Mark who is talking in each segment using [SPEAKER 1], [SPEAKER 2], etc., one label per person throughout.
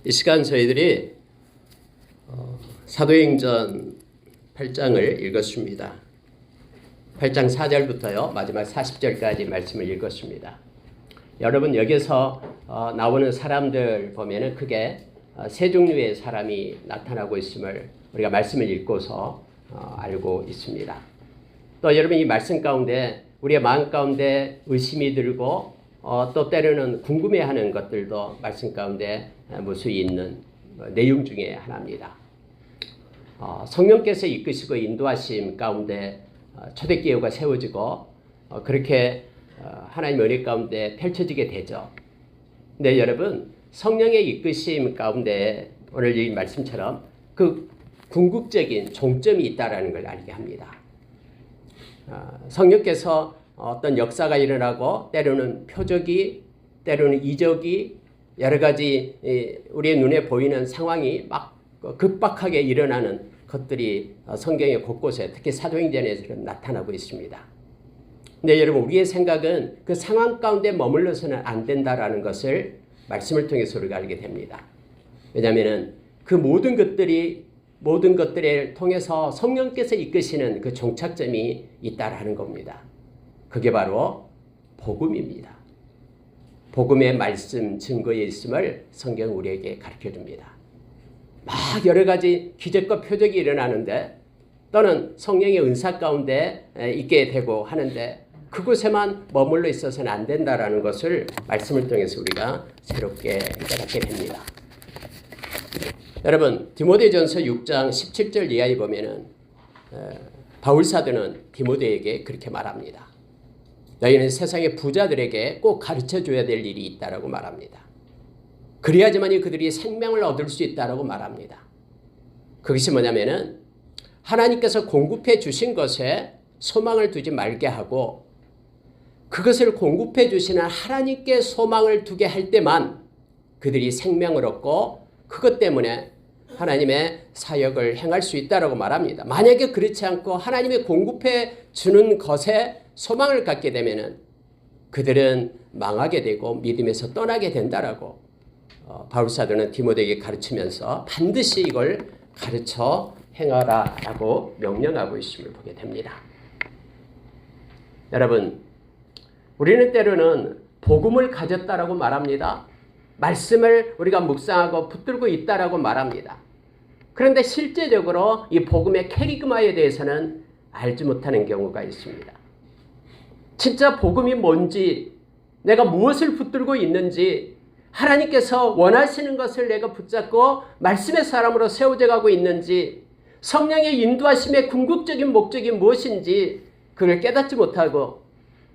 [SPEAKER 1] 이 시간 저희들이 사도행전 8장을 읽었습니다. 8장 4절부터요 마지막 40절까지 말씀을 읽었습니다. 여러분 여기서 나오는 사람들 보면은 크게 세 종류의 사람이 나타나고 있음을 우리가 말씀을 읽고서 알고 있습니다. 또 여러분 이 말씀 가운데 우리의 마음 가운데 의심이 들고 또 때로는 궁금해하는 것들도 말씀 가운데 무수히 있는 내용 중에 하나입니다. 성령께서 이끄시고 인도하심 가운데 초대교회가 세워지고 그렇게 하나님의 은혜 가운데 펼쳐지게 되죠. 근데 여러분 성령의 이끄심 가운데 오늘 이 말씀처럼 그 궁극적인 종점이 있다라는 걸 알게 합니다. 성령께서 어떤 역사가 일어나고 때로는 표적이 때로는 이적이 여러 가지 우리의 눈에 보이는 상황이 막 급박하게 일어나는 것들이 성경의 곳곳에 특히 사도행전에서 나타나고 있습니다. 근데 여러분 우리의 생각은 그 상황 가운데 머물러서는 안 된다라는 것을 말씀을 통해서 우리가 알게 됩니다. 왜냐하면 그 모든 것들을 통해서 성령께서 이끄시는 그 종착점이 있다라는 겁니다. 그게 바로 복음입니다. 복음의 말씀 증거에 있음을 성경은 우리에게 가르쳐줍니다. 막 여러 가지 기적과 표적이 일어나는데 또는 성령의 은사 가운데 있게 되고 하는데 그곳에만 머물러 있어서는 안 된다라는 것을 말씀을 통해서 우리가 새롭게 깨닫게 됩니다. 여러분 디모데전서 6장 17절 이하에 보면은 바울 사도는 디모데에게 그렇게 말합니다. 너희는 세상의 부자들에게 꼭 가르쳐줘야 될 일이 있다라고 말합니다. 그래야지만이 그들이 생명을 얻을 수 있다라고 말합니다. 그것이 뭐냐면은 하나님께서 공급해 주신 것에 소망을 두지 말게 하고 그것을 공급해 주시는 하나님께 소망을 두게 할 때만 그들이 생명을 얻고 그것 때문에 하나님의 사역을 행할 수 있다라고 말합니다. 만약에 그렇지 않고 하나님이 공급해 주는 것에 소망을 갖게 되면은 그들은 망하게 되고 믿음에서 떠나게 된다라고 바울 사도는 디모데에게 가르치면서 반드시 이걸 가르쳐 행하라라고 명령하고 있음을 보게 됩니다. 여러분 우리는 때로는 복음을 가졌다라고 말합니다. 말씀을 우리가 묵상하고 붙들고 있다라고 말합니다. 그런데 실제적으로 이 복음의 캐리그마에 대해서는 알지 못하는 경우가 있습니다. 진짜 복음이 뭔지, 내가 무엇을 붙들고 있는지, 하나님께서 원하시는 것을 내가 붙잡고 말씀의 사람으로 세워져 가고 있는지, 성령의 인도하심의 궁극적인 목적이 무엇인지 그걸 깨닫지 못하고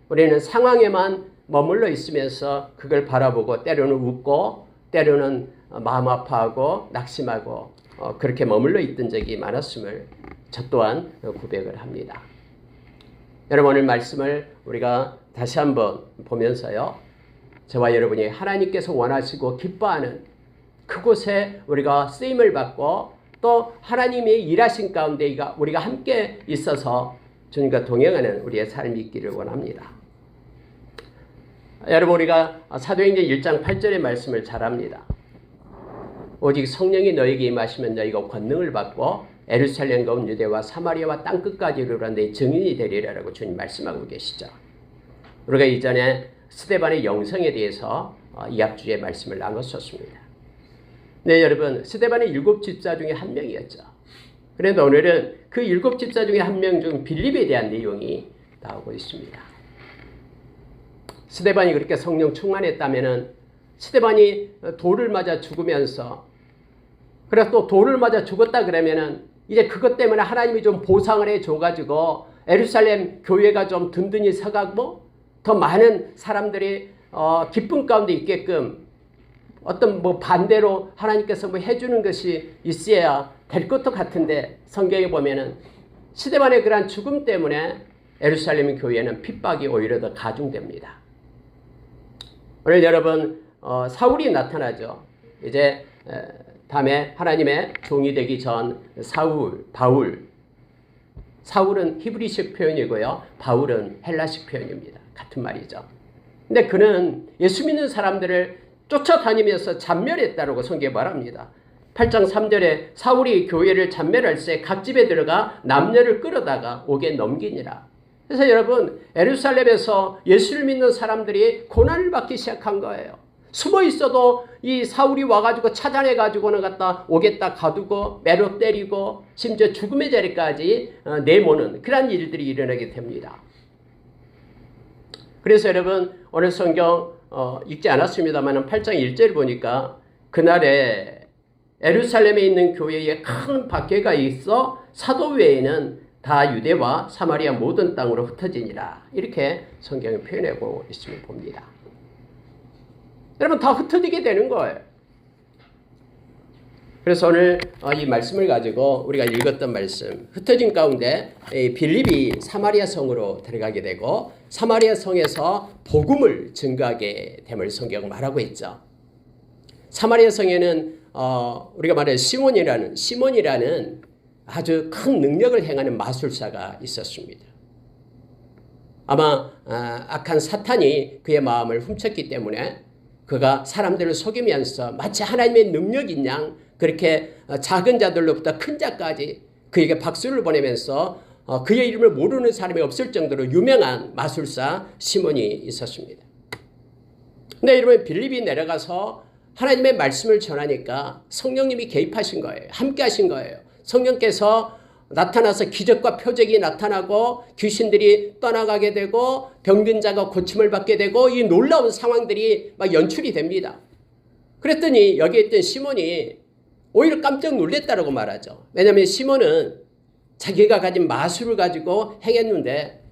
[SPEAKER 1] 우리는 상황에만 머물러 있으면서 그걸 바라보고 때로는 웃고 때로는 마음 아파하고 낙심하고 그렇게 머물러 있던 적이 많았음을 저 또한 고백을 합니다. 여러분 오늘 말씀을 우리가 다시 한번 보면서요. 저와 여러분이 하나님께서 원하시고 기뻐하는 그곳에 우리가 쓰임을 받고 또 하나님의 일하신 가운데 우리가 함께 있어서 주님과 동행하는 우리의 삶이 있기를 원합니다. 여러분 우리가 사도행전 1장 8절의 말씀을 잘 압니다. 오직 성령이 너에게 임하시면 너희가 권능을 받고 예루살렘과 온 유대와 사마리아와 땅끝까지 이르러 내 증인이 되리라라고 주님 말씀하고 계시죠. 우리가 이전에 스데반의 영성에 대해서 이 앞주에 말씀을 나눴었습니다. 네 여러분 스데반의 7 집사 중에 한 명이었죠. 그런데 오늘은 그 7 집사 중에 한 명 중 빌립에 대한 내용이 나오고 있습니다. 스데반이 그렇게 성령 충만했다면은 스데반이 돌을 맞아 죽으면서 그래서 또 돌을 맞아 죽었다 그러면은 이제 그것 때문에 하나님이 좀 보상을 해줘가지고 예루살렘 교회가 좀 든든히 서가고 더 많은 사람들이 기쁨 가운데 있게끔 어떤 반대로 하나님께서 해주는 것이 있어야 될 것도 같은데 성경에 보면은 스데반의 그러한 죽음 때문에 예루살렘 교회는 핍박이 오히려 더 가중됩니다. 오늘 여러분 사울이 나타나죠. 이제 다음에 하나님의 종이 되기 전 바울. 사울은 히브리식 표현이고요. 바울은 헬라식 표현입니다. 같은 말이죠. 근데 그는 예수 믿는 사람들을 쫓아다니면서 잔멸했다라고 성경에 말합니다. 8장 3절에 사울이 교회를 잔멸할 새 각 집에 들어가 남녀를 끌어다가 옥에 넘기니라. 그래서 여러분, 예루살렘에서 예수를 믿는 사람들이 고난을 받기 시작한 거예요. 숨어 있어도 이 사울이 와가지고 찾아내가지고는 갖다 옥에다 가두고 매로 때리고 심지어 죽음의 자리까지 내모는 그런 일들이 일어나게 됩니다. 그래서 여러분, 오늘 성경 읽지 않았습니다만 8장 1절 보니까 그날에 예루살렘에 있는 교회에 큰 박해가 있어 사도 외에는 다 유대와 사마리아 모든 땅으로 흩어지니라. 이렇게 성경이 표현하고 있음을 봅니다. 여러분, 다 흩어지게 되는 거예요. 그래서 오늘 이 말씀을 가지고 우리가 읽었던 말씀, 흩어진 가운데 빌립이 사마리아 성으로 들어가게 되고 사마리아 성에서 복음을 증거하게 됨을 성경은 말하고 있죠. 사마리아 성에는 우리가 말해 시몬이라는 아주 큰 능력을 행하는 마술사가 있었습니다. 아마 악한 사탄이 그의 마음을 훔쳤기 때문에 그가 사람들을 속이면서 마치 하나님의 능력인 양 그렇게 작은 자들로부터 큰 자까지 그에게 박수를 보내면서 그의 이름을 모르는 사람이 없을 정도로 유명한 마술사 시몬이 있었습니다. 근데 여러분, 빌립이 내려가서 하나님의 말씀을 전하니까 성령님이 개입하신 거예요. 함께 하신 거예요. 성령께서 나타나서 기적과 표적이 나타나고 귀신들이 떠나가게 되고 병든 자가 고침을 받게 되고 이 놀라운 상황들이 막 연출이 됩니다. 그랬더니 여기 있던 시몬이 오히려 깜짝 놀랐다고 말하죠. 왜냐하면 시몬은 자기가 가진 마술을 가지고 행했는데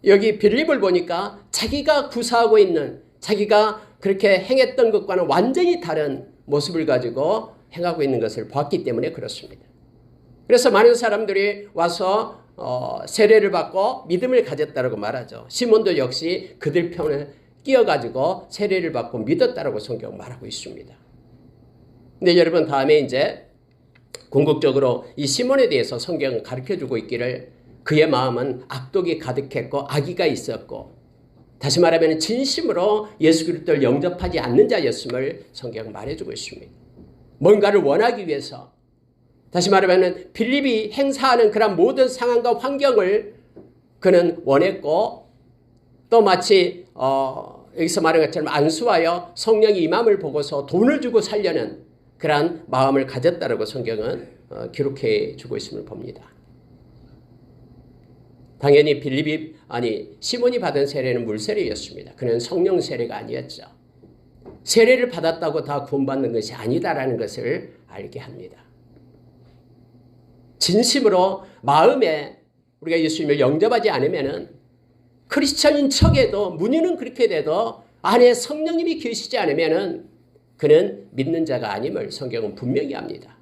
[SPEAKER 1] 여기 빌립을 보니까 자기가 구사하고 있는 자기가 그렇게 행했던 것과는 완전히 다른 모습을 가지고 행하고 있는 것을 봤기 때문에 그렇습니다. 그래서 많은 사람들이 와서 세례를 받고 믿음을 가졌다고 말하죠. 시몬도 역시 그들 편에 끼어가지고 세례를 받고 믿었다고 성경 말하고 있습니다. 근데 여러분, 다음에 이제 궁극적으로 이 시몬에 대해서 성경은 가르쳐주고 있기를 그의 마음은 악독이 가득했고 악의가 있었고 다시 말하면 진심으로 예수 그리스도를 영접하지 않는 자였음을 성경은 말해주고 있습니다. 뭔가를 원하기 위해서 다시 말하면 빌립이 행사하는 그런 모든 상황과 환경을 그는 원했고 또 마치 여기서 말한 것처럼 안수하여 성령이 임함을 보고서 돈을 주고 살려는 그런 마음을 가졌다라고 성경은 기록해 주고 있음을 봅니다. 당연히 시몬이 받은 세례는 물세례였습니다. 그는 성령 세례가 아니었죠. 세례를 받았다고 다 구원받는 것이 아니다라는 것을 알게 합니다. 진심으로 마음에 우리가 예수님을 영접하지 않으면은 크리스천인 척에도 문의는 그렇게 돼도 안에 성령님이 계시지 않으면은 그는 믿는 자가 아님을 성경은 분명히 합니다.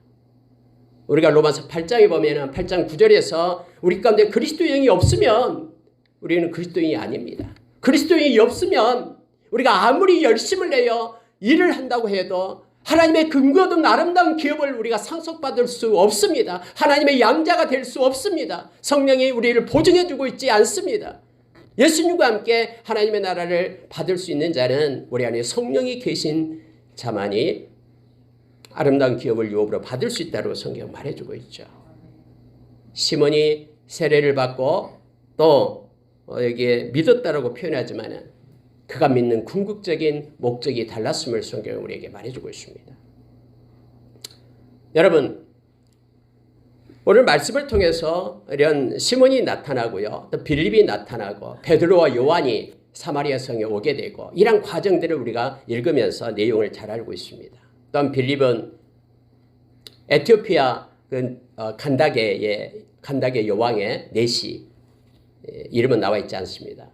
[SPEAKER 1] 우리가 로마서 8장에 보면은 8장 9절에서 우리 가운데 그리스도인이 없으면 우리는 그리스도인이 아닙니다. 그리스도인이 없으면 우리가 아무리 열심을 내어 일을 한다고 해도 하나님의 근거 얻은 아름다운 기업을 우리가 상속받을 수 없습니다. 하나님의 양자가 될 수 없습니다. 성령이 우리를 보증해주고 있지 않습니다. 예수님과 함께 하나님의 나라를 받을 수 있는 자는 우리 안에 성령이 계신 자만이 아름다운 기업을 유업으로 받을 수 있다고 성경 말해주고 있죠. 시몬이 세례를 받고 또 여기에 믿었다라고 표현하지만 그가 믿는 궁극적인 목적이 달랐음을 성경은 우리에게 말해주고 있습니다. 여러분, 오늘 말씀을 통해서 이런 시몬이 나타나고요. 또 빌립이 나타나고 베드로와 요한이 사마리아 성에 오게 되고 이런 과정들을 우리가 읽으면서 내용을 잘 알고 있습니다. 또한 빌립은 에티오피아 간다게 여왕의 내시 이름은 나와 있지 않습니다.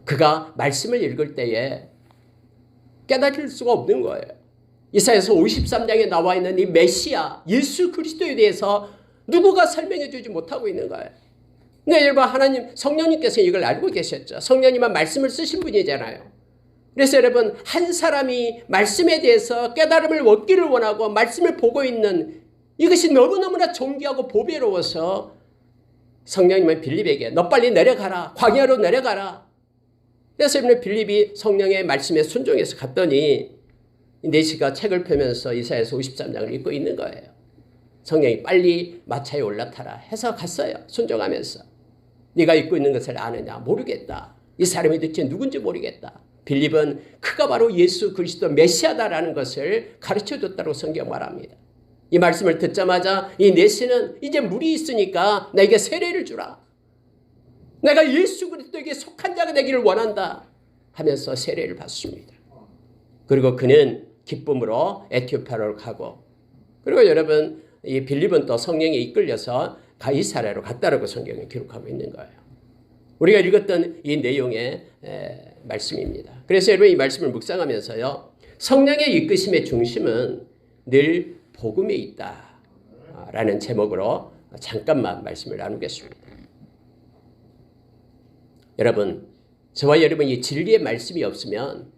[SPEAKER 1] 그가 말씀을 읽을 때에 깨달을 수가 없는 거예요. 이사야서 53장에 나와 있는 이 메시아 예수 그리스도에 대해서 누구가 설명해 주지 못하고 있는 거예요. 근데 여러분, 하나님 성령님께서 이걸 알고 계셨죠. 성령님은 말씀을 쓰신 분이잖아요. 그래서 여러분, 한 사람이 말씀에 대해서 깨달음을 얻기를 원하고 말씀을 보고 있는 이것이 너무너무나 존귀하고 보배로워서 성령님은 빌립에게 너 빨리 내려가라. 광야로 내려가라. 그래서 이번에 빌립이 성령의 말씀에 순종해서 갔더니 네시가 책을 펴면서 이사야서 53장을 읽고 있는 거예요. 성령이 빨리 마차에 올라타라 해서 갔어요. 순종하면서. 네가 읽고 있는 것을 아느냐? 모르겠다. 이 사람이 도대체 누군지 모르겠다. 빌립은 그가 바로 예수 그리스도 메시아다라는 것을 가르쳐줬다고 성경 말합니다. 이 말씀을 듣자마자 이 네시는 이제 물이 있으니까 나에게 세례를 주라. 내가 예수 그리스도에게 속한 자가 되기를 원한다 하면서 세례를 받습니다. 그리고 그는 기쁨으로 에티오피아로 가고, 그리고 여러분 이 빌립은 또 성령에 이끌려서 가이사랴로 갔다라고 성경에 기록하고 있는 거예요. 우리가 읽었던 이 내용의 말씀입니다. 그래서 여러분 이 말씀을 묵상하면서요, 성령의 이끄심의 중심은 늘 복음에 있다라는 제목으로 잠깐만 말씀을 나누겠습니다. 여러분, 저와 여러분이 이 진리의 말씀이 없으면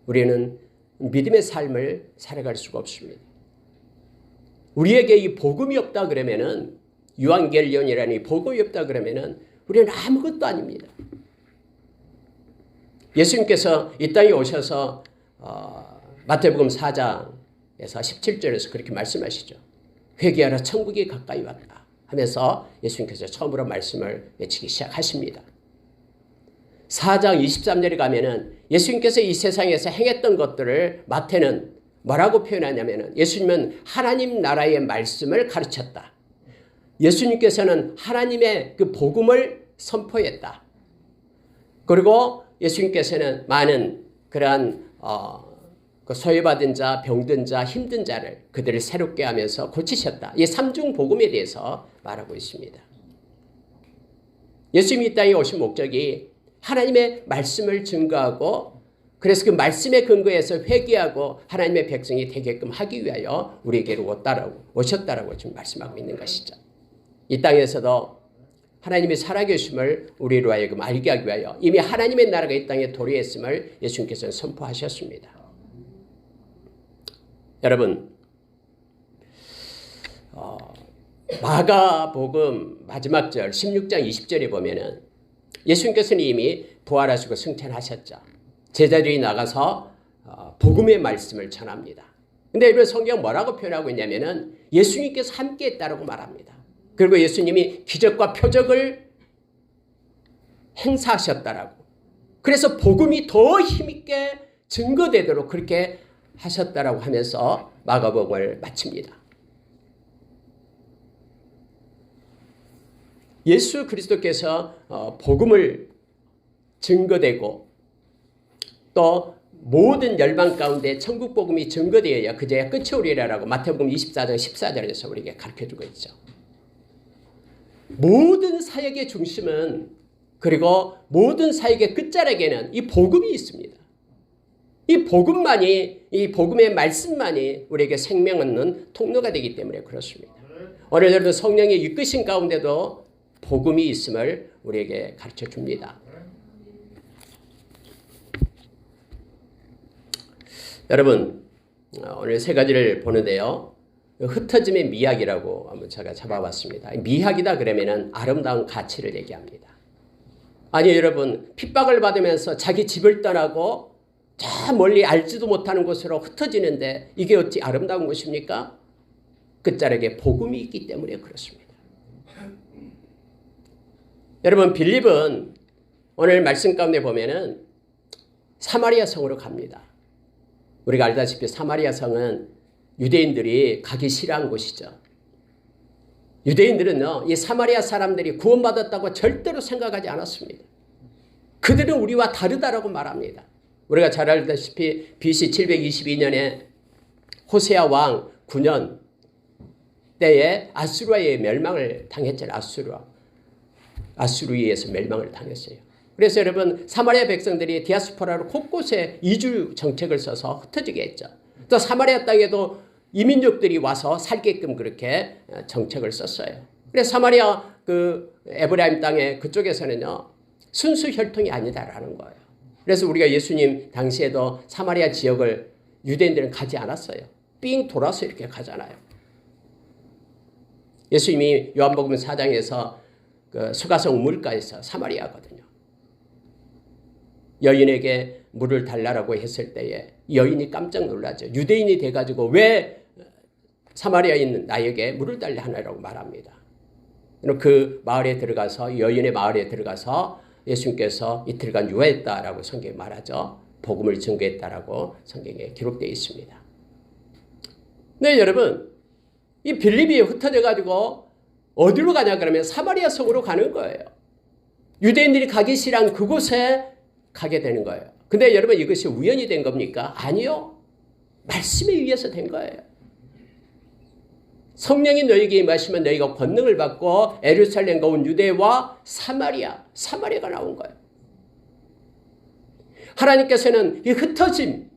[SPEAKER 1] 우리는 믿음의 삶을 살아갈 수가 없습니다. 우리에게 이 복음이 없다 그러면은, 유앙겔리온이라는 이 복음이 없다 그러면은 우리는 아무것도 아닙니다. 예수님께서 이 땅에 오셔서 마태복음 4장에서 17절에서 그렇게 말씀하시죠. 회개하라, 천국이 가까이 왔다 하면서 예수님께서 처음으로 말씀을 외치기 시작하십니다. 4장 23절에 가면은 예수님께서 이 세상에서 행했던 것들을 마태는 뭐라고 표현하냐면은, 예수님은 하나님 나라의 말씀을 가르쳤다. 예수님께서는 하나님의 그 복음을 선포했다. 그리고 예수님께서는 많은 그러한 소외받은 자, 병든 자, 힘든 자를 그들을 새롭게 하면서 고치셨다. 이 삼중 복음에 대해서 말하고 있습니다. 예수님이 이 땅에 오신 목적이 하나님의 말씀을 증거하고, 그래서 그 말씀의 근거에서 회개하고 하나님의 백성이 되게끔 하기 위하여 우리에게로 오셨다라고 지금 말씀하고 있는 것이죠. 이 땅에서도 하나님의 살아계심을 우리로 하여금 알게 하기 위하여 이미 하나님의 나라가 이 땅에 도래했음을 예수님께서는 선포하셨습니다. 여러분, 마가복음 마지막 절 16장 20절에 보면은 예수님께서는 이미 부활하시고 승천하셨죠. 제자들이 나가서 복음의 말씀을 전합니다. 근데 이번 성경 뭐라고 표현하고 있냐면은 예수님께서 함께 했다라고 말합니다. 그리고 예수님이 기적과 표적을 행사하셨다라고. 그래서 복음이 더 힘있게 증거되도록 그렇게 하셨다라고 하면서 마가복음을 마칩니다. 예수 그리스도께서 복음을 증거되고 또 모든 열방 가운데 천국 복음이 증거되어야 그제야 끝이 오리라라고 마태복음 24장 14절에서 우리에게 가르쳐주고 있죠. 모든 사역의 중심은, 그리고 모든 사역의 끝자락에는 이 복음이 있습니다. 이 복음만이, 이 복음의 말씀만이 우리에게 생명 얻는 통로가 되기 때문에 그렇습니다. 오늘 여러분 성령의 이끄신 가운데도 복음이 있음을 우리에게 가르쳐 줍니다. 여러분, 오늘 세 가지를 보는데요. 흩어짐의 미학이라고 한번 제가 잡아봤습니다. 미학이다 그러면은 아름다운 가치를 얘기합니다. 아니 여러분, 핍박을 받으면서 자기 집을 떠나고 저 멀리 알지도 못하는 곳으로 흩어지는데 이게 어찌 아름다운 것입니까? 끝자락에 복음이 있기 때문에 그렇습니다. 여러분, 빌립은 오늘 말씀 가운데 보면은 사마리아 성으로 갑니다. 우리가 알다시피 사마리아 성은 유대인들이 가기 싫어한 곳이죠. 유대인들은요, 이 사마리아 사람들이 구원받았다고 절대로 생각하지 않았습니다. 그들은 우리와 다르다라고 말합니다. 우리가 잘 알다시피 BC 722년에 호세아 왕 9년 때에 아수르에 멸망을 당했잖아요. 아수르에서 멸망을 당했어요. 그래서 여러분, 사마리아 백성들이 디아스포라로 곳곳에 이주 정책을 써서 흩어지게 했죠. 또 사마리아 땅에도 이민족들이 와서 살게끔 그렇게 정책을 썼어요. 그래서 사마리아 그 에브라임 땅에 그쪽에서는요, 순수 혈통이 아니다라는 거예요. 그래서 우리가 예수님 당시에도 사마리아 지역을 유대인들은 가지 않았어요. 삥 돌아서 이렇게 가잖아요. 예수님이 요한복음 4장에서 그 수가성 우물가에서 사마리아거든요. 여인에게 물을 달라고 했을 때에 여인이 깜짝 놀라죠. 유대인이 돼가지고 왜 사마리아에 있는 나에게 물을 달라 하나라고 말합니다. 그 마을에 들어가서 여인의 마을에 들어가서 예수님께서 이틀간 유하했다라고 성경에 말하죠. 복음을 증거했다라고 성경에 기록되어 있습니다. 네, 여러분, 이 빌립이 흩어져 가지고 어디로 가냐 그러면 사마리아 성으로 가는 거예요. 유대인들이 가기 싫은 그곳에 가게 되는 거예요. 근데 여러분, 이것이 우연이 된 겁니까? 아니요. 말씀에 의해서 된 거예요. 성령이 너희에게 임하시면 너희가 권능을 받고 예루살렘과 온 유대와 사마리아가 나온 거예요. 하나님께서는 이 흩어짐,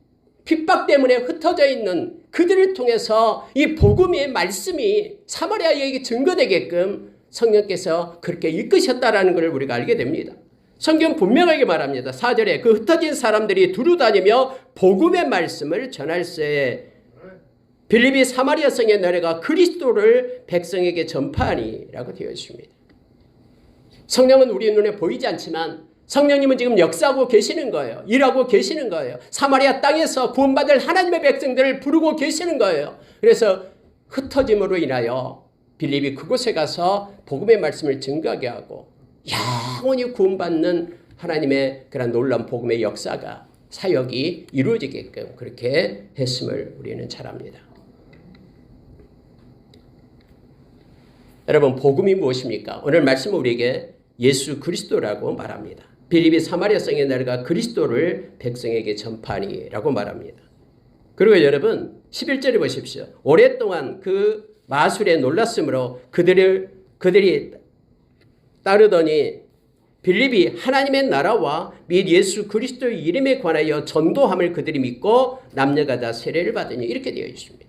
[SPEAKER 1] 핍박 때문에 흩어져 있는 그들을 통해서 이 복음의 말씀이 사마리아에게 증거되게끔 성령께서 그렇게 이끄셨다라는 것을 우리가 알게 됩니다. 성경 분명하게 말합니다. 4절에 그 흩어진 사람들이 두루 다니며 복음의 말씀을 전할세 빌립이 사마리아 성에 내려가 그리스도를 백성에게 전파하니라고 되어 있습니다. 성령은 우리 눈에 보이지 않지만 성령님은 지금 역사하고 계시는 거예요. 일하고 계시는 거예요. 사마리아 땅에서 구원받을 하나님의 백성들을 부르고 계시는 거예요. 그래서 흩어짐으로 인하여 빌립이 그곳에 가서 복음의 말씀을 증거하게 하고 영원히 구원받는 하나님의 그런 놀라운 복음의 역사가 사역이 이루어지게끔 그렇게 했음을 우리는 잘 압니다. 여러분, 복음이 무엇입니까? 오늘 말씀은 우리에게 예수 그리스도라고 말합니다. 빌립이 사마리아 성에 내려가 그리스도를 백성에게 전파하니라고 말합니다. 그리고 여러분 11절에 보십시오. 오랫동안 그 마술에 놀랐으므로 그들이 따르더니 빌립이 하나님의 나라와 및 예수 그리스도의 이름에 관하여 전도함을 그들이 믿고 남녀가 다 세례를 받으니 이렇게 되어 있습니다.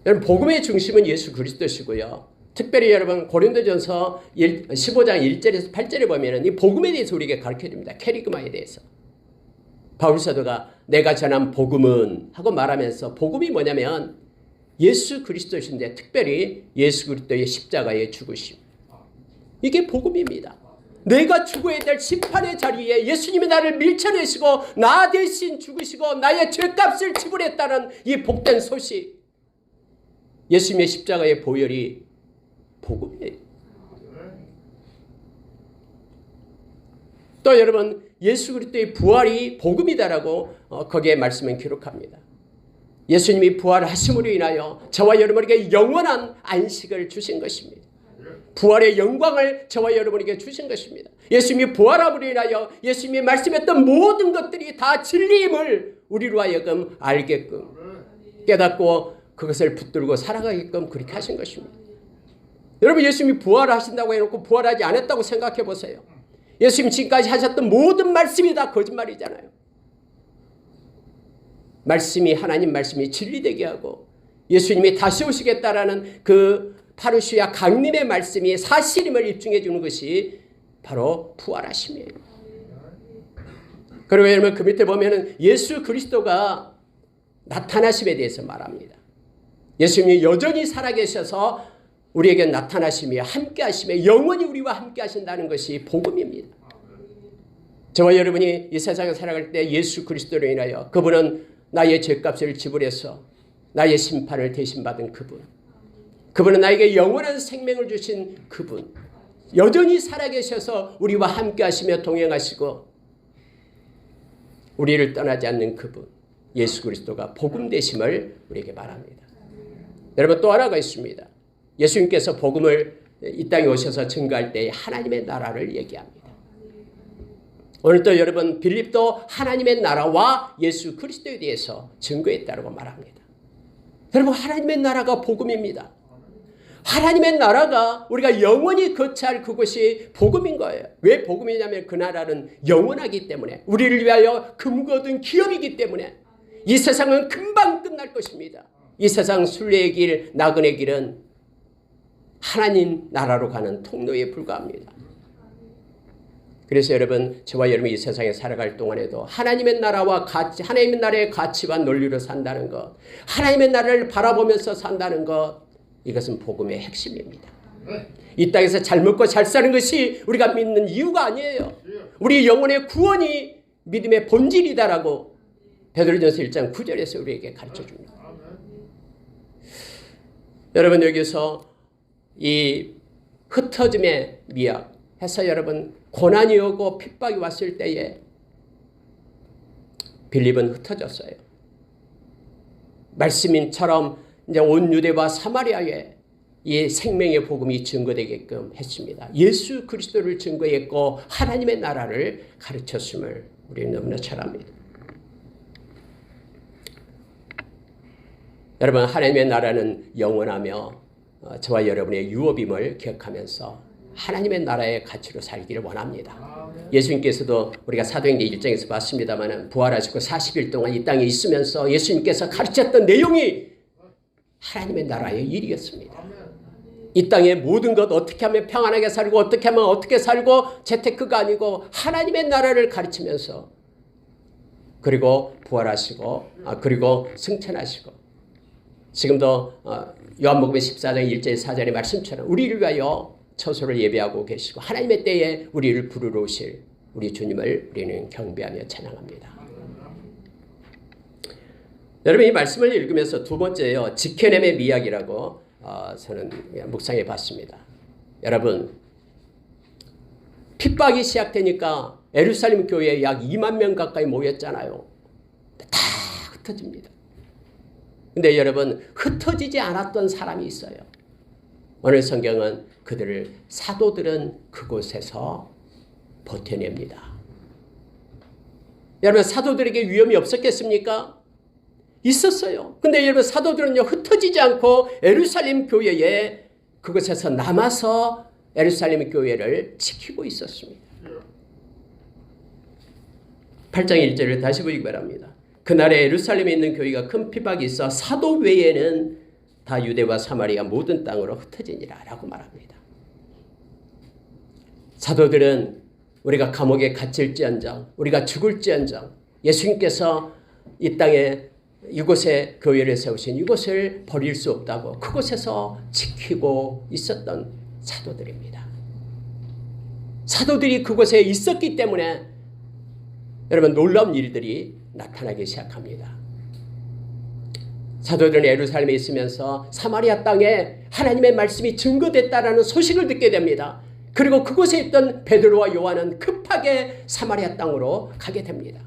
[SPEAKER 1] 여러분, 복음의 중심은 예수 그리스도시고요. 특별히 여러분 고린도전서 15장 1절에서 8절에 보면 이 복음에 대해서 우리에게 가르쳐줍니다. 캐리그마에 대해서. 바울 사도가 내가 전한 복음은 하고 말하면서 복음이 뭐냐면 예수 그리스도신데 특별히 예수 그리스도의 십자가의 죽으심. 이게 복음입니다. 내가 죽어야 될 심판의 자리에 예수님이 나를 밀쳐내시고 나 대신 죽으시고 나의 죄값을 지불했다는 이 복된 소식. 예수님의 십자가의 보혈이 복음이에요. 또 여러분 예수 그리스도의 부활이 복음이다라고 거기에 말씀은 기록합니다. 예수님이 부활하심으로 인하여 저와 여러분에게 영원한 안식을 주신 것입니다. 부활의 영광을 저와 여러분에게 주신 것입니다. 예수님이 부활함으로 인하여 예수님이 말씀했던 모든 것들이 다 진리임을 우리로 하여금 알게끔 깨닫고 그것을 붙들고 살아가게끔 그렇게 하신 것입니다. 여러분 예수님이 부활하신다고 해놓고 부활하지 않았다고 생각해 보세요. 예수님 지금까지 하셨던 모든 말씀이 다 거짓말이잖아요. 말씀이 하나님 말씀이 진리되게 하고 예수님이 다시 오시겠다라는 그 파루시아 강림의 말씀이 사실임을 입증해 주는 것이 바로 부활하심이에요. 그리고 여러분 그 밑에 보면은 예수 그리스도가 나타나심에 대해서 말합니다. 예수님이 여전히 살아계셔서 우리에게 나타나심이 함께 하심에 영원히 우리와 함께 하신다는 것이 복음입니다. 저와 여러분이 이 세상에 살아갈 때 예수 그리스도로 인하여 그분은 나의 죄값을 지불해서 나의 심판을 대신 받은 그분은 나에게 영원한 생명을 주신 그분, 여전히 살아계셔서 우리와 함께 하시며 동행하시고 우리를 떠나지 않는 그분 예수 그리스도가 복음 되심을 우리에게 말합니다. 여러분 또 하나가 있습니다. 예수님께서 복음을 이 땅에 오셔서 증거할 때 하나님의 나라를 얘기합니다. 오늘 또 여러분 빌립도 하나님의 나라와 예수 그리스도에 대해서 증거했다고 말합니다. 여러분 하나님의 나라가 복음입니다. 하나님의 나라가 우리가 영원히 거처할 그곳이 복음인 거예요. 왜 복음이냐면 그 나라는 영원하기 때문에 우리를 위하여 금고 얻은 기업이기 때문에 이 세상은 금방 끝날 것입니다. 이 세상 순례의 길, 나그네 길은 하나님 나라로 가는 통로에 불과합니다. 그래서 여러분 저와 여러분이 이 세상에 살아갈 동안에도 하나님의 나라와 가치, 하나님의 나라의 가치와 논리로 산다는 것, 하나님의 나라를 바라보면서 산다는 것, 이것은 복음의 핵심입니다. 이 땅에서 잘 먹고 잘 사는 것이 우리가 믿는 이유가 아니에요. 우리 영혼의 구원이 믿음의 본질이다라고 베드로전서 1장 9절에서 우리에게 가르쳐줍니다. 여러분, 여기서 이 흩어짐의 미학 해서 여러분, 고난이 오고 핍박이 왔을 때에 빌립은 흩어졌어요. 말씀인처럼 이제 온 유대와 사마리아에 이 생명의 복음이 증거되게끔 했습니다. 예수 그리스도를 증거했고 하나님의 나라를 가르쳤음을 우리는 너무나 잘 압니다. 여러분, 하나님의 나라는 영원하며 저와 여러분의 유업임을 기억하면서 하나님의 나라의 가치로 살기를 원합니다. 예수님께서도 우리가 사도행전 1장에서 봤습니다만 부활하시고 40일 동안 이 땅에 있으면서 예수님께서 가르쳤던 내용이 하나님의 나라의 일이었습니다. 이 땅의 모든 것 어떻게 하면 평안하게 살고 어떻게 하면 어떻게 살고 재테크가 아니고 하나님의 나라를 가르치면서 그리고 부활하시고 그리고 승천하시고 지금도 요한복음 14장 1절 4절의 말씀처럼 우리를 위하여 처소를 예배하고 계시고 하나님의 때에 우리를 부르러 오실 우리 주님을 우리는 경배하며 찬양합니다. 여러분, 이 말씀을 읽으면서 두 번째요, 지켜냄의 미학이라고 저는 묵상해 봤습니다. 여러분, 핍박이 시작되니까 예루살렘 교회에 약 2만 명 가까이 모였잖아요. 다 흩어집니다. 근데 여러분, 흩어지지 않았던 사람이 있어요. 오늘 성경은 그들을 사도들은 그곳에서 버텨냅니다. 여러분, 사도들에게 위험이 없었겠습니까? 있었어요. 근데 여러분, 사도들은요, 흩어지지 않고 예루살렘 교회에 그곳에서 남아서 예루살렘 교회를 지키고 있었습니다. 8장 1절을 다시 보기 바랍니다. 그날에 예루살렘에 있는 교회가 큰 핍박이 있어 사도 외에는 다 유대와 사마리아 모든 땅으로 흩어지니라 라고 말합니다. 사도들은 우리가 감옥에 갇힐지언정 우리가 죽을지언정 예수님께서 이 땅에 이곳에 교회를 세우신 이곳을 버릴 수 없다고 그곳에서 지키고 있었던 사도들입니다. 사도들이 그곳에 있었기 때문에 여러분, 놀라운 일들이 나타나기 시작합니다. 사도들은 예루살렘에 있으면서 사마리아 땅에 하나님의 말씀이 증거됐다라는 소식을 듣게 됩니다. 그리고 그곳에 있던 베드로와 요한은 급하게 사마리아 땅으로 가게 됩니다.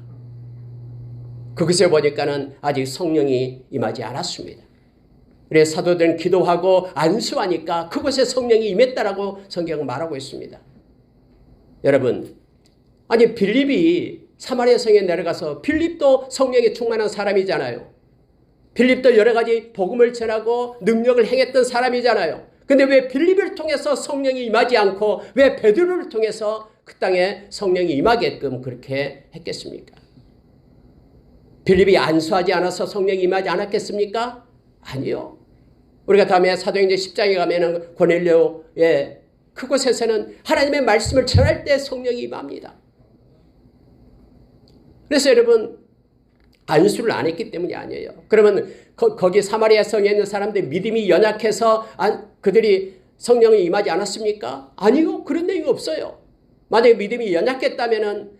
[SPEAKER 1] 그곳에 보니까는 아직 성령이 임하지 않았습니다. 그래서 사도들은 기도하고 안수하니까 그곳에 성령이 임했다라고 성경은 말하고 있습니다. 여러분, 아니 빌립이 사마리아 성에 내려가서 빌립도 성령에 충만한 사람이잖아요. 빌립도 여러 가지 복음을 전하고 능력을 행했던 사람이잖아요. 근데 왜 빌립을 통해서 성령이 임하지 않고 왜 베드로를 통해서 그 땅에 성령이 임하게끔 그렇게 했겠습니까? 빌립이 안수하지 않아서 성령이 임하지 않았겠습니까? 아니요. 우리가 다음에 사도행전 10장에 가면은 고넬료의 그곳에서는 하나님의 말씀을 전할 때 성령이 임합니다. 그래서 여러분, 안수를 안 했기 때문이 아니에요. 그러면 거기 사마리아 성에 있는 사람들 믿음이 연약해서 그들이 성령이 임하지 않았습니까? 아니요. 그런 내용이 없어요. 만약에 믿음이 연약했다면은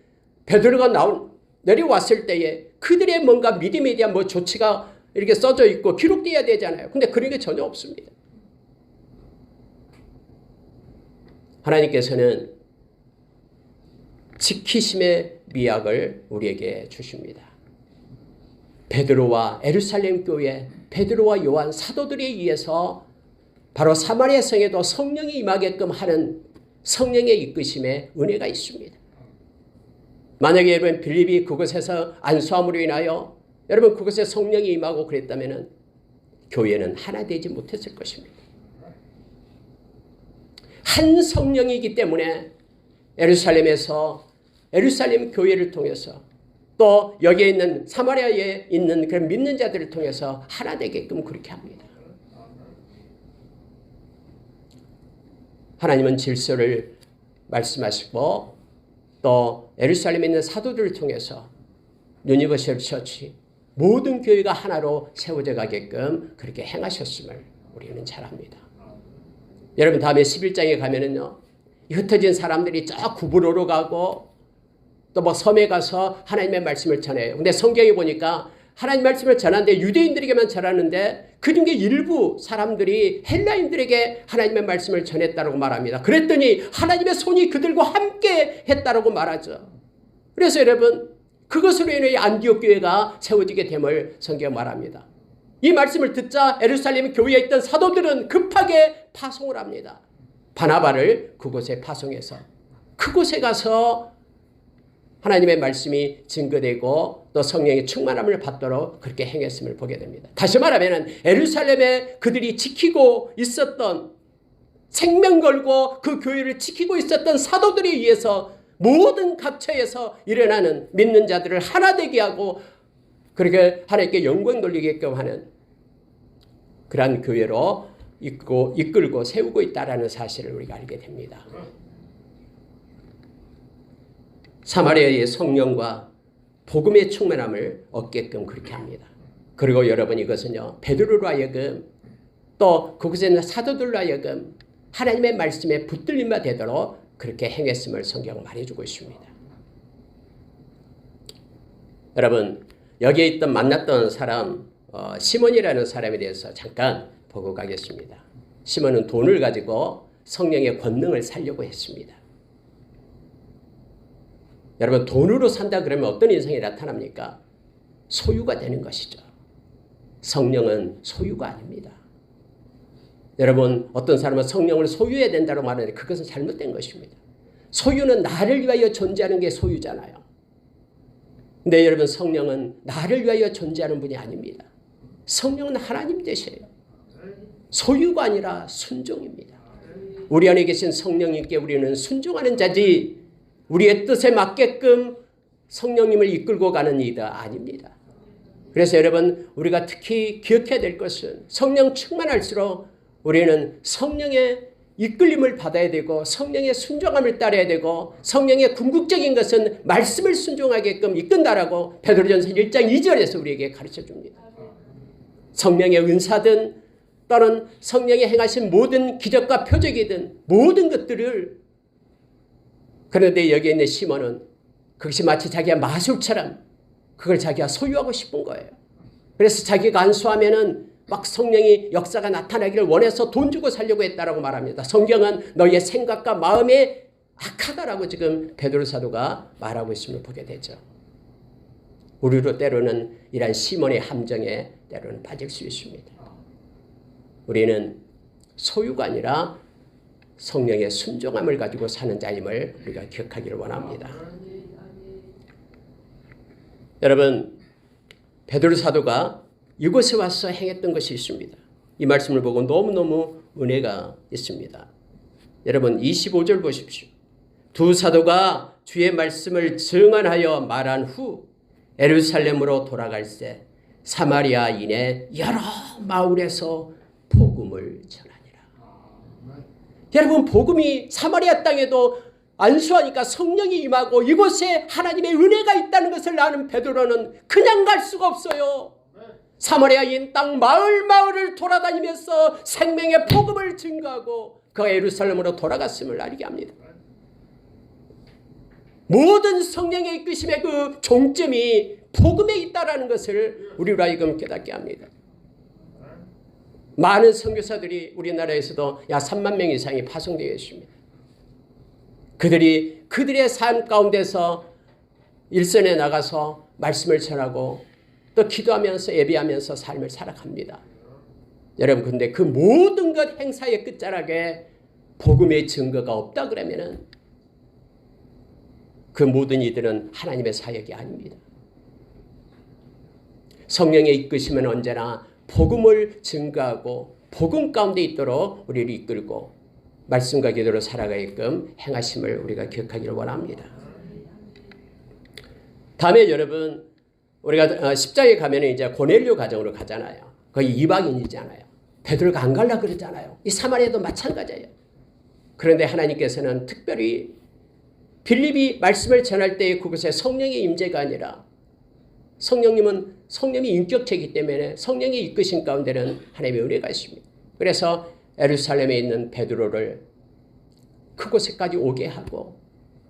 [SPEAKER 1] 베드로가 내려왔을 때에 그들의 뭔가 믿음에 대한 조치가 이렇게 써져 있고 기록되어야 되잖아요. 근데 그런 게 전혀 없습니다. 하나님께서는 지키심의 미학을 우리에게 주십니다. 베드로와 예루살렘 교회, 베드로와 요한 사도들에 의해서 바로 사마리아 성에도 성령이 임하게끔 하는 성령의 이끄심의 은혜가 있습니다. 만약에 여러분 빌립이 그곳에서 안수함으로 인하여 여러분 그곳에 성령이 임하고 그랬다면 교회는 하나 되지 못했을 것입니다. 한 성령이기 때문에 예루살렘 교회를 통해서 또 여기에 있는 사마리아에 있는 그런 믿는 자들을 통해서 하나 되게끔 그렇게 합니다. 하나님은 질서를 말씀하시고 또 예루살렘에 있는 사도들을 통해서 유니버셜 처치 모든 교회가 하나로 세워져 가게끔 그렇게 행하셨음을 우리는 잘 압니다. 여러분 다음에 11장에 가면은요, 흩어진 사람들이 저 구부로로 가고 또 뭐 섬에 가서 하나님의 말씀을 전해요. 근데 성경에 보니까 하나님 말씀을 전하는데 유대인들에게만 전하는데 그 중에 일부 사람들이 헬라인들에게 하나님의 말씀을 전했다고 말합니다. 그랬더니 하나님의 손이 그들과 함께 했다고 말하죠. 그래서 여러분 그것으로 인해 안디옥 교회가 세워지게 됨을 성경 말합니다. 이 말씀을 듣자 예루살렘 교회에 있던 사도들은 급하게 파송을 합니다. 바나바를 그곳에 파송해서 그곳에 가서 하나님의 말씀이 증거되고 또 성령의 충만함을 받도록 그렇게 행했음을 보게 됩니다. 다시 말하면 예루살렘에 그들이 지키고 있었던, 생명 걸고 그 교회를 지키고 있었던 사도들에 의해서 모든 각처에서 일어나는 믿는 자들을 하나 되게 하고 그렇게 하나님께 영광 돌리게끔 하는 그러한 교회로 이끌고 세우고 있다는 사실을 우리가 알게 됩니다. 사마리아의 성령과 복음의 충만함을 얻게끔 그렇게 합니다. 그리고 여러분 이것은요, 베드로로 하여금 또 그곳에 있는 사도들로 하여금 하나님의 말씀에 붙들림만 되도록 그렇게 행했음을 성경은 말해주고 있습니다. 여러분 여기에 있던 만났던 사람 시몬이라는 사람에 대해서 잠깐 보고 가겠습니다. 시몬은 돈을 가지고 성령의 권능을 살려고 했습니다. 여러분 돈으로 산다 그러면 어떤 인생이 나타납니까? 소유가 되는 것이죠. 성령은 소유가 아닙니다. 여러분 어떤 사람은 성령을 소유해야 된다고 말하는데 그것은 잘못된 것입니다. 소유는 나를 위하여 존재하는 게 소유잖아요. 근데 여러분 성령은 나를 위하여 존재하는 분이 아닙니다. 성령은 하나님 되셔요. 소유가 아니라 순종입니다. 우리 안에 계신 성령님께 우리는 순종하는 자지 우리의 뜻에 맞게끔 성령님을 이끌고 가는 이가 아닙니다. 그래서 여러분 우리가 특히 기억해야 될 것은 성령 충만할수록 우리는 성령의 이끌림을 받아야 되고 성령의 순종함을 따라야 되고 성령의 궁극적인 것은 말씀을 순종하게끔 이끈다라고 베드로전서 1장 2절에서 우리에게 가르쳐 줍니다. 성령의 은사든 또는 성령이 행하신 모든 기적과 표적이든 모든 것들을, 그런데 여기에 있는 시몬은 그것이 마치 자기가 마술처럼 그걸 자기가 소유하고 싶은 거예요. 그래서 자기가 안수하면은 막 성령이 역사가 나타나기를 원해서 돈 주고 살려고 했다라고 말합니다. 성경은 너희의 생각과 마음이 악하다라고 지금 베드로 사도가 말하고 있음을 보게 되죠. 우리도 때로는 이러한 시몬의 함정에 때로는 빠질 수 있습니다. 우리는 소유가 아니라 성령의 순종함을 가지고 사는 자임을 우리가 기억하기를 원합니다. 여러분 베드로 사도가 이곳에 와서 행했던 것이 있습니다. 이 말씀을 보고 너무너무 은혜가 있습니다. 여러분 25절 보십시오. 두 사도가 주의 말씀을 증언하여 말한 후 예루살렘으로 돌아갈새 사마리아인의 여러 마을에서 복음을 전하니라. 여러분 복음이 사마리아 땅에도 안수하니까 성령이 임하고 이곳에 하나님의 은혜가 있다는 것을 아는 베드로는 그냥 갈 수가 없어요. 사마리아인 땅 마을을 돌아다니면서 생명의 복음을 증거하고 그가 예루살렘으로 돌아갔음을 알게 합니다. 모든 성령의 이끄심의 그 종점이 복음에 있다는 것을 우리로 하여금 깨닫게 합니다. 많은 선교사들이 우리나라에서도 약 3만 명 이상이 파송되어 있습니다. 그들의 삶 가운데서 일선에 나가서 말씀을 전하고 또 기도하면서 예배하면서 삶을 살아갑니다. 여러분 근데 그 모든 것 행사의 끝자락에 복음의 증거가 없다 그러면은 그 모든 이들은 하나님의 사역이 아닙니다. 성령의 이끄심은 언제나 복음을 증거하고 복음 가운데 있도록 우리를 이끌고 말씀과 기도로 살아가게끔 행하심을 우리가 기억하기를 원합니다. 다음에 여러분 우리가 10장에 가면 이제 고넬료 가정으로 가잖아요. 거기 이방인이잖아요. 베드로가 안 가려고 그러잖아요. 이 사마리아도 마찬가지예요. 그런데 하나님께서는 특별히 빌립이 말씀을 전할 때 그곳에 성령의 임재가 아니라 성령이 인격체이기 때문에 성령의 이끄신 가운데는 하나님의 은혜가 있습니다. 그래서 예루살렘에 있는 베드로를 그곳에까지 오게 하고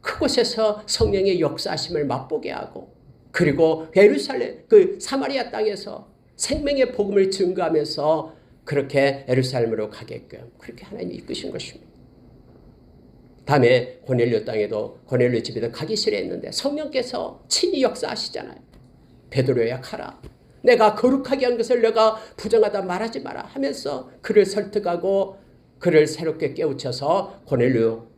[SPEAKER 1] 그곳에서 성령의 역사하심을 맛보게 하고 그리고 예루살렘 그 사마리아 땅에서 생명의 복음을 증거하면서 그렇게 예루살렘으로 가게끔 그렇게 하나님이 이끄신 것입니다. 다음에 고넬료 땅에도 고넬료 집에도 가기 싫어했는데 성령께서 친히 역사하시잖아요. 베드로야 가라. 내가 거룩하게 한 것을 내가 부정하다 말하지 마라 하면서 그를 설득하고 그를 새롭게 깨우쳐서 고넬료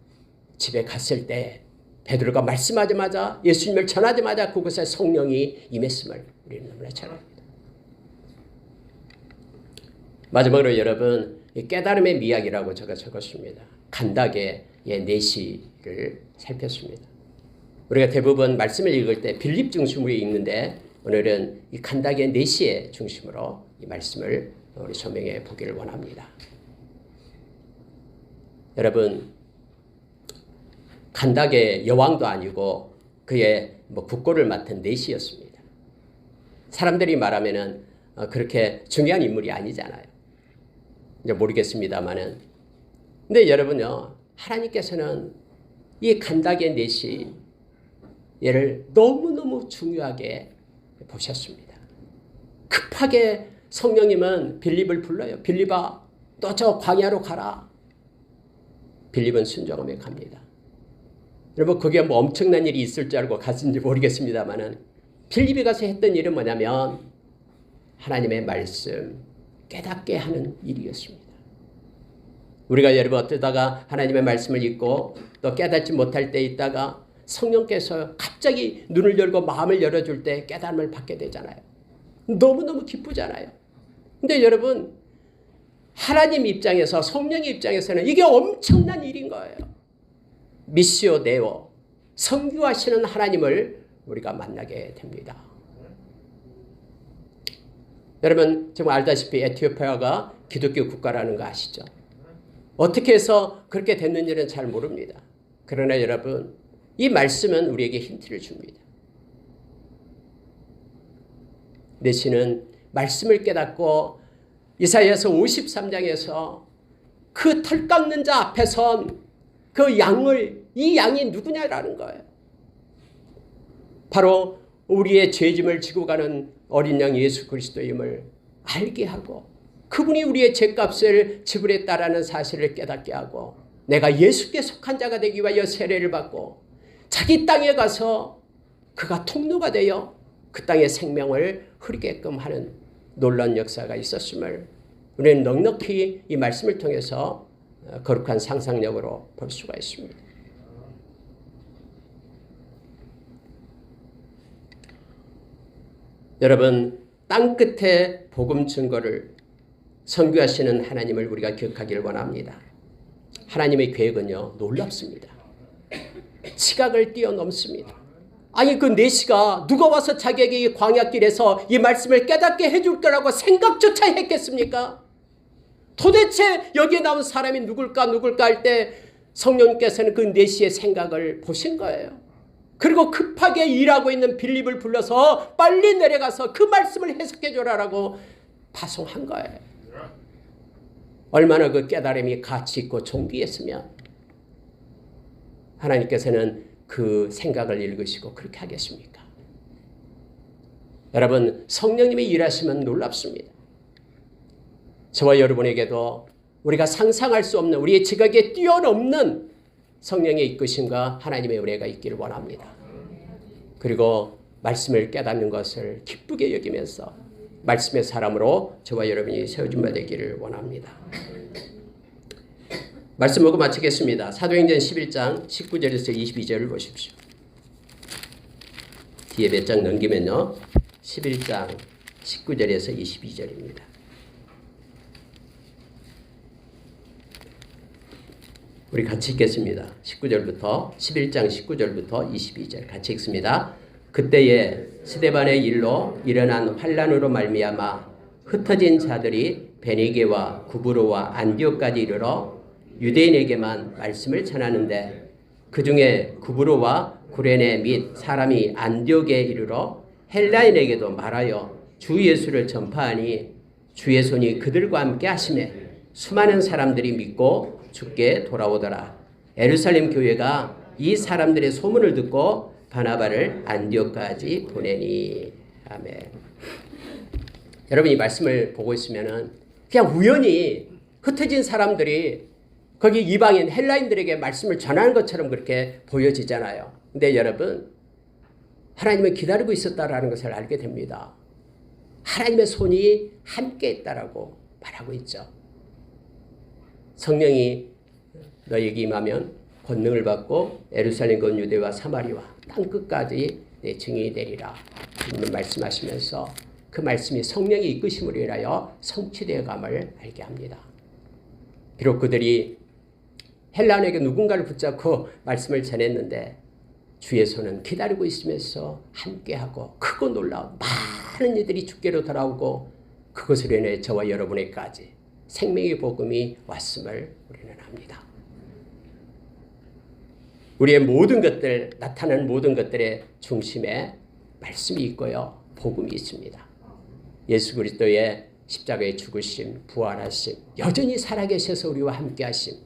[SPEAKER 1] 집에 갔을 때 베드로가 말씀하자마자 예수님을 전하자마자 그곳에 성령이 임했음을 우리는 너무나 잘 압니다. 마지막으로 여러분 이 깨달음의 미학이라고 제가 적었습니다. 간닥의 내시를 살폈습니다. 우리가 대부분 말씀을 읽을 때 빌립 중심으로 읽는데 오늘은 이 간닥의 내시의 중심으로 이 말씀을 우리 소명해 보기를 원합니다. 여러분 간닥의 여왕도 아니고 그의 국고를 맡은 내시였습니다. 사람들이 말하면은 그렇게 중요한 인물이 아니잖아요. 이제 모르겠습니다만은. 근데 여러분요, 하나님께서는 이 간닥의 내시 얘를 너무너무 중요하게 보셨습니다. 급하게 성령님은 빌립을 불러요. 빌립아, 너 저 광야로 가라. 빌립은 순종하며 갑니다. 여러분 그게 엄청난 일이 있을 줄 알고 갔는지 모르겠습니다만은 빌립이 가서 했던 일은 뭐냐면 하나님의 말씀 깨닫게 하는 일이었습니다. 우리가 여러분 어쩌다가 하나님의 말씀을 읽고 또 깨닫지 못할 때 있다가 성령께서 갑자기 눈을 열고 마음을 열어줄 때 깨달음을 받게 되잖아요. 너무너무 기쁘잖아요. 근데 여러분 하나님 입장에서 성령의 입장에서는 이게 엄청난 일인 거예요. 미시오 데오 선교하시는 하나님을 우리가 만나게 됩니다. 여러분 지금 알다시피 에티오피아가 기독교 국가라는 거 아시죠? 어떻게 해서 그렇게 됐는지는 잘 모릅니다. 그러나 여러분 이 말씀은 우리에게 힌트를 줍니다. 내시는 말씀을 깨닫고 이사야서 53장에서 그 털 깎는 자 앞에 선 그 이 양이 누구냐라는 거예요. 바로 우리의 죄짐을 지고 가는 어린 양 예수 그리스도임을 알게 하고 그분이 우리의 죄값을 지불했다라는 사실을 깨닫게 하고 내가 예수께 속한 자가 되기 위하여 세례를 받고 자기 땅에 가서 그가 통로가 되어 그 땅의 생명을 흐리게끔 하는 놀라운 역사가 있었음을 우리는 넉넉히 이 말씀을 통해서 거룩한 상상력으로 볼 수가 있습니다. 여러분 땅끝에 복음 증거를 선교하시는 하나님을 우리가 기억하기를 원합니다. 하나님의 계획은요 놀랍습니다. 시각을 뛰어넘습니다. 아니 그 내시가 누가 와서 자기에게 이 광야길에서 이 말씀을 깨닫게 해줄 거라고 생각조차 했겠습니까? 도대체 여기에 나온 사람이 누굴까 할 때 성령께서는 그 내시의 생각을 보신 거예요. 그리고 급하게 일하고 있는 빌립을 불러서 빨리 내려가서 그 말씀을 해석해 줘라라고 파송한 거예요. 얼마나 그 깨달음이 가치 있고 존귀했으면 하나님께서는 그 생각을 읽으시고 그렇게 하겠습니까? 여러분 성령님이 일하시면 놀랍습니다. 저와 여러분에게도 우리가 상상할 수 없는 우리의 지각에 뛰어넘는 성령의 이끄심과 하나님의 은혜가 있기를 원합니다. 그리고 말씀을 깨닫는 것을 기쁘게 여기면서 말씀의 사람으로 저와 여러분이 세워진 바 되기를 원합니다. 말씀 보고 마치겠습니다. 사도행전 11장 19절에서 22절을 보십시오. 뒤에 몇 장 넘기면요. 11장 19절에서 22절입니다. 우리 같이 읽겠습니다. 19절부터 11장 19절부터 22절 같이 읽습니다. 그때에 스데반의 일로 일어난 환란으로 말미암아 흩어진 자들이 베니게와 구브로와 안디옥까지 이르러 유대인에게만 말씀을 전하는데 그 중에 구브로와 구레네 및 사람이 안디옥에 이르러 헬라인에게도 말하여 주 예수를 전파하니 주의 손이 그들과 함께 하시매 수많은 사람들이 믿고 주께 돌아오더라. 예루살렘 교회가 이 사람들의 소문을 듣고 바나바를 안디옥까지 보내니. 아멘. 여러분 이 말씀을 보고 있으면은 그냥 우연히 흩어진 사람들이 거기 이방인 헬라인들에게 말씀을 전하는 것처럼 그렇게 보여지잖아요. 근데 여러분 하나님은 기다리고 있었다라는 것을 알게 됩니다. 하나님의 손이 함께 있다라고 말하고 있죠. 성령이 너에게 임하면 권능을 받고 예루살렘 건 유대와 사마리와 땅끝까지 내 증인이 되리라. 주님은 말씀하시면서 그 말씀이 성령이 이끄심으로 인하여 성취되어 감을 알게 합니다. 비록 그들이 헬라인에게 누군가를 붙잡고 말씀을 전했는데 주의 손은 기다리고 있으면서 함께하고 크고 놀라운 많은 이들이 주께로 돌아오고 그것으로 인해 저와 여러분에게까지 생명의 복음이 왔음을 우리는 압니다. 우리의 모든 것들, 나타나는 모든 것들의 중심에 말씀이 있고요. 복음이 있습니다. 예수 그리스도의 십자가의 죽으심, 부활하심, 여전히 살아계셔서 우리와 함께하심,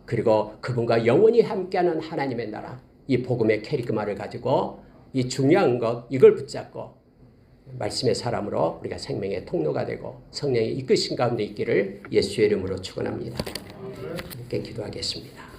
[SPEAKER 1] 그리고 그분과 영원히 함께하는 하나님의 나라, 이 복음의 캐리그마를 가지고 이 중요한 것, 이걸 붙잡고 말씀의 사람으로 우리가 생명의 통로가 되고 성령의 이끄신 가운데 있기를 예수의 이름으로 축원합니다. 함께 기도하겠습니다.